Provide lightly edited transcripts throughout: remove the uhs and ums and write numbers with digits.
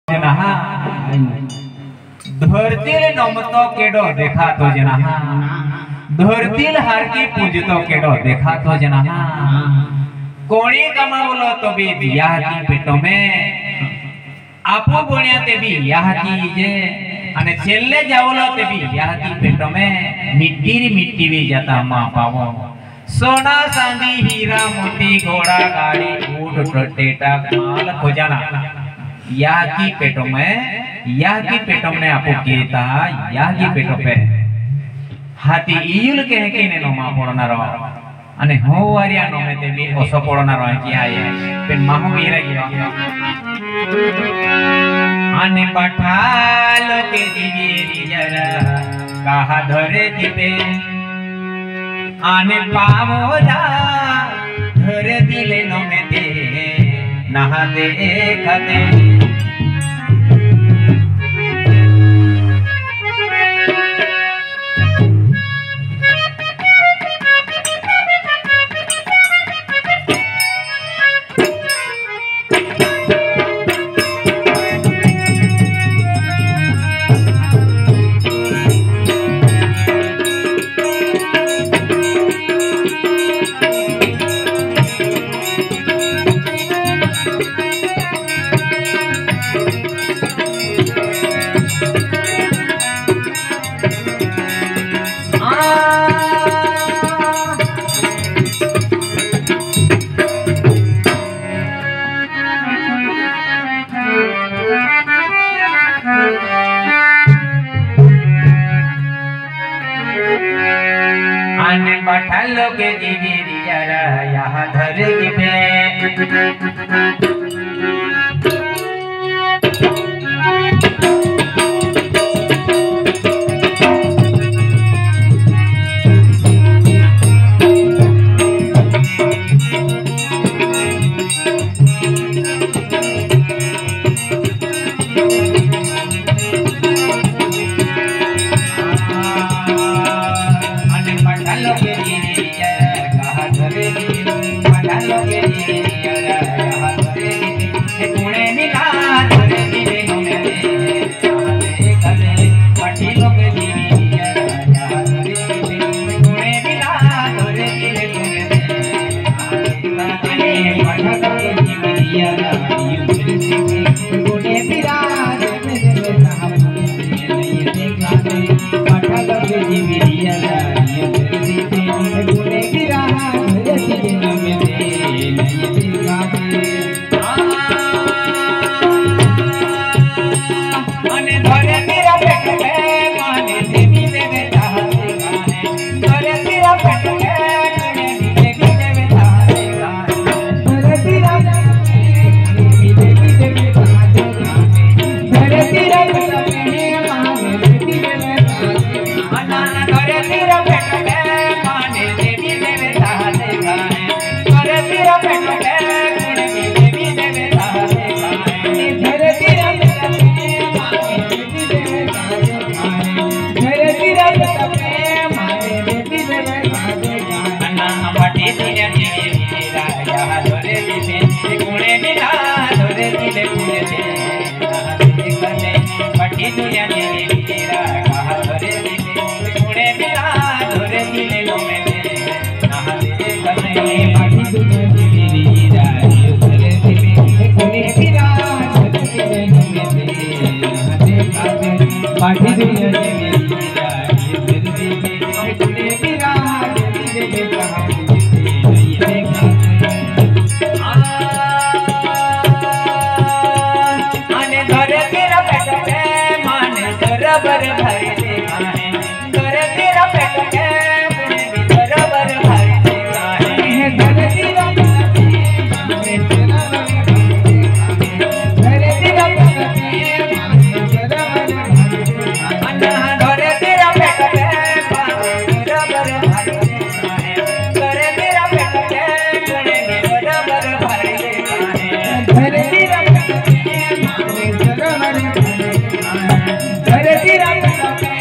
जनाहा धरतील नमतो केडो देखा तो जनाहा धरतील हारकी पूजतो केडो देखा तो जनाहा कोणी कमावलो तो भी बियाह की पेटो में आपो गुण्या ते भी बियाह की जे अने छेल्ले जावलो ते भी बियाह की पेटो में मिट्टी भी जाता मां पावो सोना चांदी हीरा मोती घोड़ा गाड़ी ऊंट टेटा माल खोजाना यह की पेटों में आपको केता यह की पेटों पे हाथी इयुल के है कि ने नो मा पड़ना रो अने हो वारिया नो में ते भी ओसो पड़ना रो कि आए पेन माहो वीरा गिरो अने पठालो के दिवेरी जरा कहा धरे दिबे आने पामोदा धरे दिले नो में दे नहा दे खदे बैठलो के जीवी जरा यहाँ धरगी पे धरती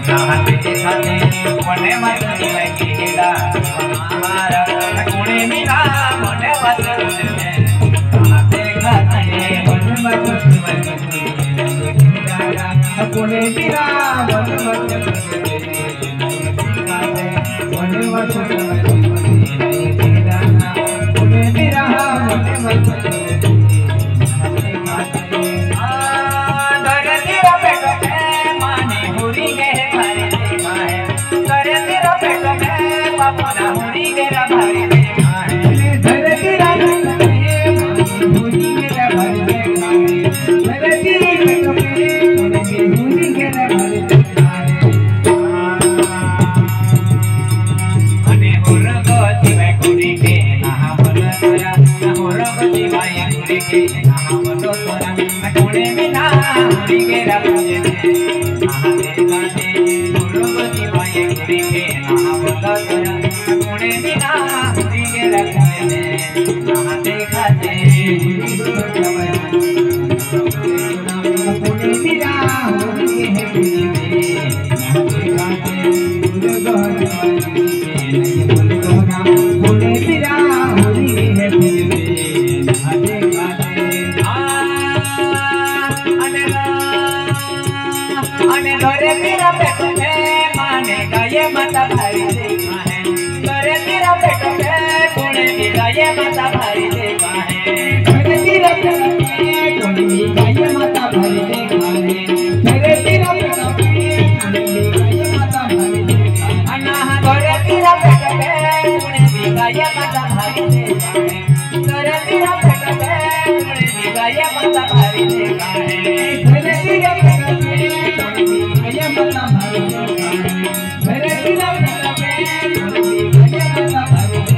Namaste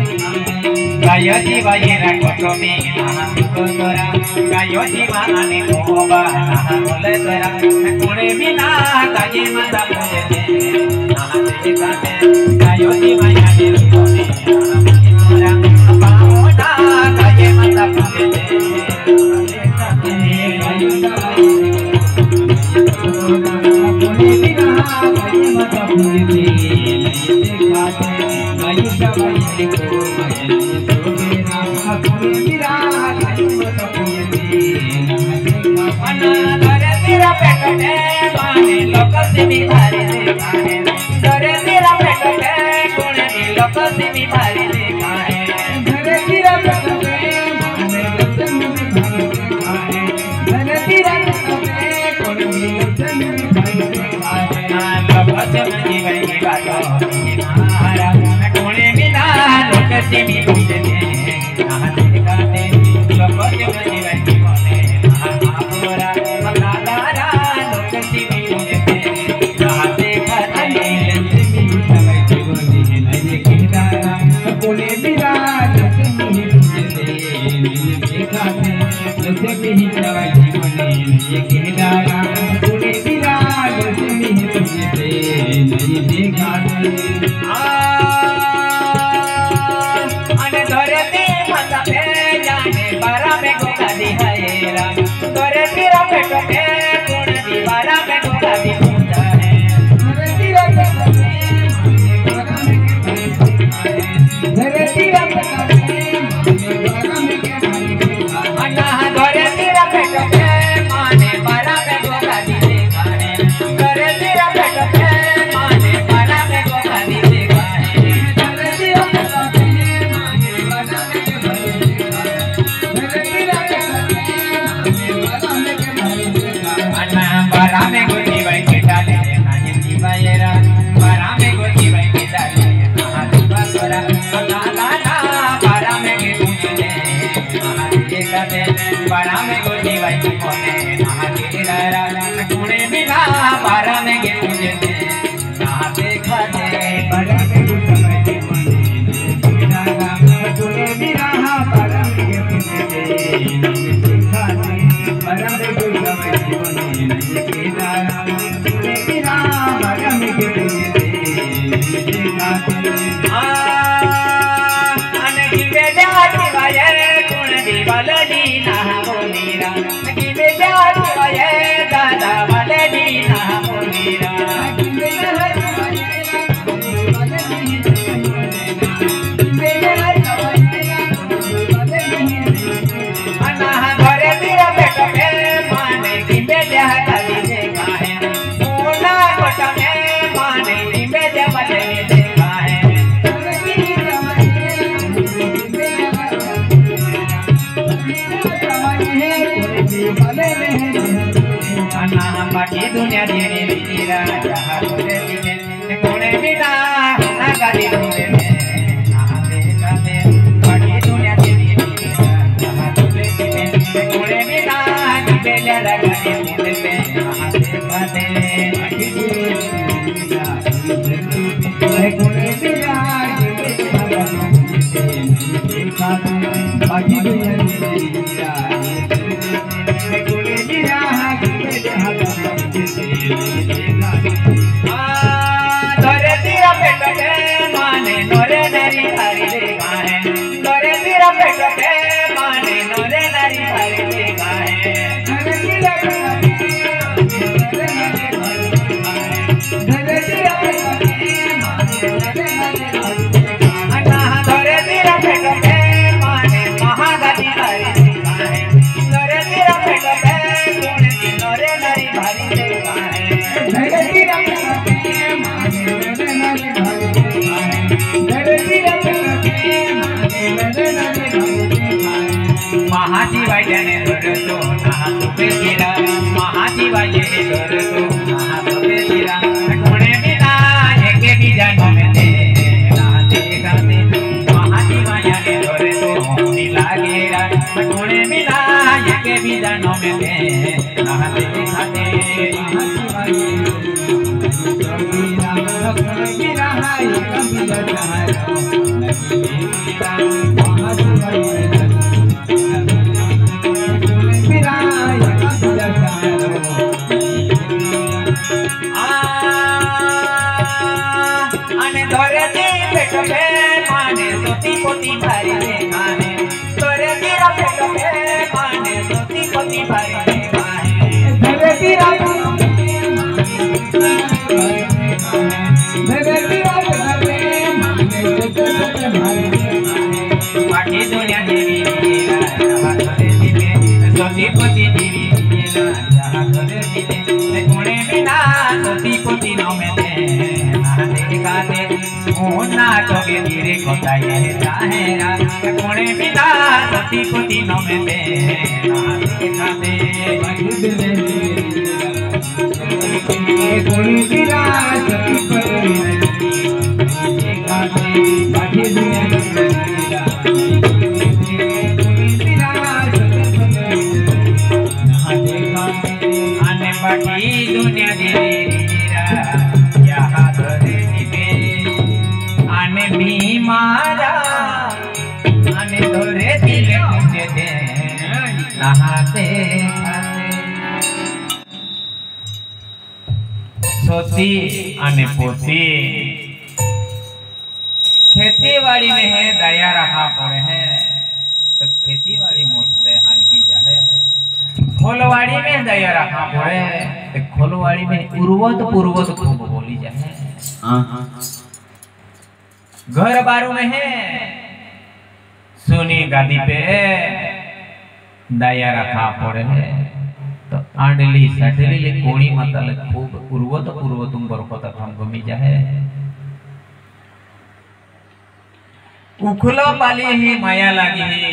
गायो जीवा ये रखो में नहा को तोरा गायो जीवा आने को बा नहा बोले तोरा कोने बिना गाये माता पूजे दे नहा दे काटे गायो जीवा आने को में नहा तोरा पाओना गाये माता पूजे दे काटे गायो कोने बिना गाये माता पूजे दे काटे गायो जीवा आने को बाकी दुनिया देवी वीरा यहाँ तुझे दिले कोने बिना गाड़ी तुझे नहाते गाते बाकी दुनिया देवी वीरा यहाँ तुझे दिले कोने बिना बेला गाड़ी तुझे नहाते गाते बाकी दुनिया कोने बिना बाकी दुनिया महाशिवायने करतो नाहातोबे तिरा महाशिवायने करतो नाहातोबे तिरा कोणे बिना एके बीजा नमेते नाते गाते महाशिवायने करतो नीलागेरा कोणे बिना एके बीजा नमेते नाते गाते नाटोगे धीरे कोता ये चाहेगा कोने बिना सती को तीनों में दे नाते कोने बिना सती बाकी दुनिया दे मारा आने धोरे दिले मुझे दे नहाते सोती आने पोती खेतीबाड़ी में है दया रहा पड़े है तो खेतीबाड़ी मुझसे हानगी जाए खोलवाड़ी में दया रहा पड़े तो खोलवाड़ी में उर्वत पूर्वत खूब बोली जाए घर बारू में है सोनी गादी पे दया रखा पड़े है तो आंडली सटली ले कोणी मतल खूब उर्वत पूर्व तुम बरकत हम गमी जाए उखलो पाली ही माया लगी है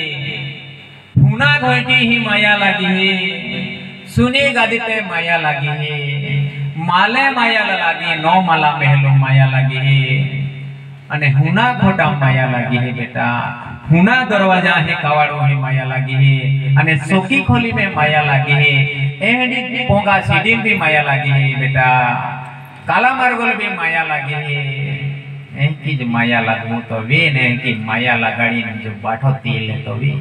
हुना घोटी ही माया लगी है सुनी गादी पे माया लगी है माले माया लगी नौ माला महलो माया लगी है अने हुना खोटा माया लगी है बेटा हुना दरवाजा है कवाड़ो है माया लगी है अने सोकी खोली में माया लगी है एहडी पोंगा सीडी भी माया लगी है बेटा काला मार्गोल भी माया लगी है की जो माया लगो तो वे ने की माया लगाड़ी ने जो बाठो तेल है तो वे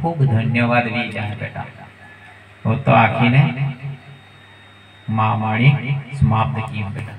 खूब धन्यवाद भी जाए बेटा वो तो आखी ने माँ माड़ी समाप्त की बेटा।